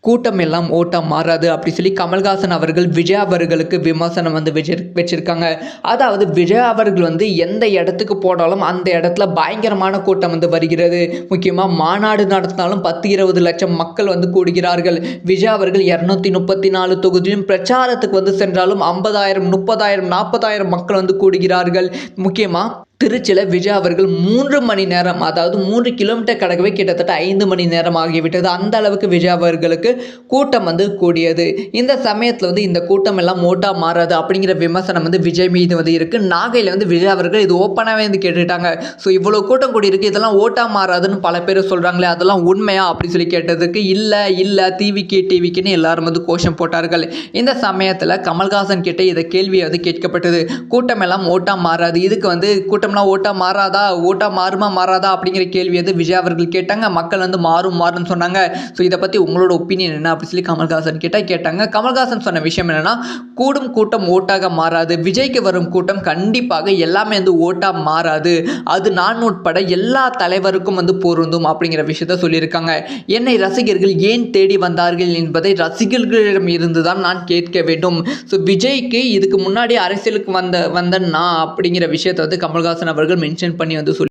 கூட்டம் எல்லாம் ஓட்டம் மாறாது அப்படி சொல்லி கமல்ஹாசன் அவர்கள் விஜய் அவர்களுக்கு விமர்சனம் வந்து வச்சிருக்காங்க. அதாவது விஜய் அவர்கள் வந்து எந்த இடத்துக்கு போனாலும் அந்த இடத்துல பயங்கரமான கூட்டம் வந்து வருகிறது. முக்கியமாக மாநாடு நடத்தினாலும் 10-20 லட்சம் மக்கள் வந்து கூடுகிறார்கள். விஜய் அவர்கள் 234 தொகுதியும் பிரச்சாரத்துக்கு வந்து சென்றாலும் 50,000 30,000 40,000 மக்கள் வந்து கூடுகிறார்கள். முக்கியமாக திருச்சியில் விஜய் அவர்கள் 3 மணி நேரம், அதாவது 3 கிலோமீட்டர் கடக்கவே கிட்டத்தட்ட 5 மணி நேரம் ஆகிவிட்டது. அந்த அளவுக்கு விஜய் அவர்களுக்கு கூட்டம் வந்து கூடியது. இந்த சமயத்தில் வந்து இந்த கூட்டம் எல்லாம் ஓட்டா மாறாது அப்படிங்கிற விமர்சனம் வந்து விஜய் மீது வந்து இருக்கு. நாகையில் வந்து விஜய் அவர்கள் இது ஓப்பனாகவே வந்து கேட்டுட்டாங்க. ஸோ இவ்வளோ கூட்டம் கூடி இருக்கு, இதெல்லாம் ஓட்டா மாறாதுன்னு பல பேர் சொல்றாங்களே, அதெல்லாம் உண்மையா அப்படி சொல்லி கேட்டதுக்கு இல்லை டிவிக்குன்னு எல்லாரும் வந்து கோஷம் போட்டார்கள். இந்த சமயத்தில் கமல்ஹாசன் கிட்ட இதை கேள்வியை வந்து கேட்கப்பட்டது. கூட்டம் எல்லாம் ஓட்டா மாறாது, இதுக்கு வந்து கூட்டம்லாம் ஓட்டா மாறாதா அப்படிங்கிற கேள்வி வந்து விஜய் அவர்கள் கேட்டாங்க. மக்கள் வந்து மாறும்னு சொன்னாங்க. ஸோ இதை பற்றி உங்களோட ஒப்பீனியன் என்ன அப்படி சொல்லி கமல்ஹாசன் கேட்டாங்க. கமல்ஹாசன் சொன்ன விஷயம் என்னன்னா, கூடும் கூட்டம் ஓட்டாக மாறாது, விஜய்க்கு வரும் கூட்டம் கண்டிப்பாக எல்லாமே வந்து ஓட்டா மாறாது, அது நான் உட்பட எல்லா தலைவருக்கும் வந்து பொருந்தும் அப்படிங்கிற விஷயத்த சொல்லியிருக்காங்க. என்னை ரசிகர்கள் ஏன் தேடி வந்தார்கள் என்பதை ரசிகர்களிடம் இருந்து தான் நான் கேட்க வேண்டும். ஸோ விஜய்க்கு இதுக்கு முன்னாடி அரசியலுக்கு வந்த நான் அப்படிங்கிற விஷயத்தை வந்து கமல்ஹாசன் அவர்கள் மென்ஷன் பண்ணி வந்து சொல்லி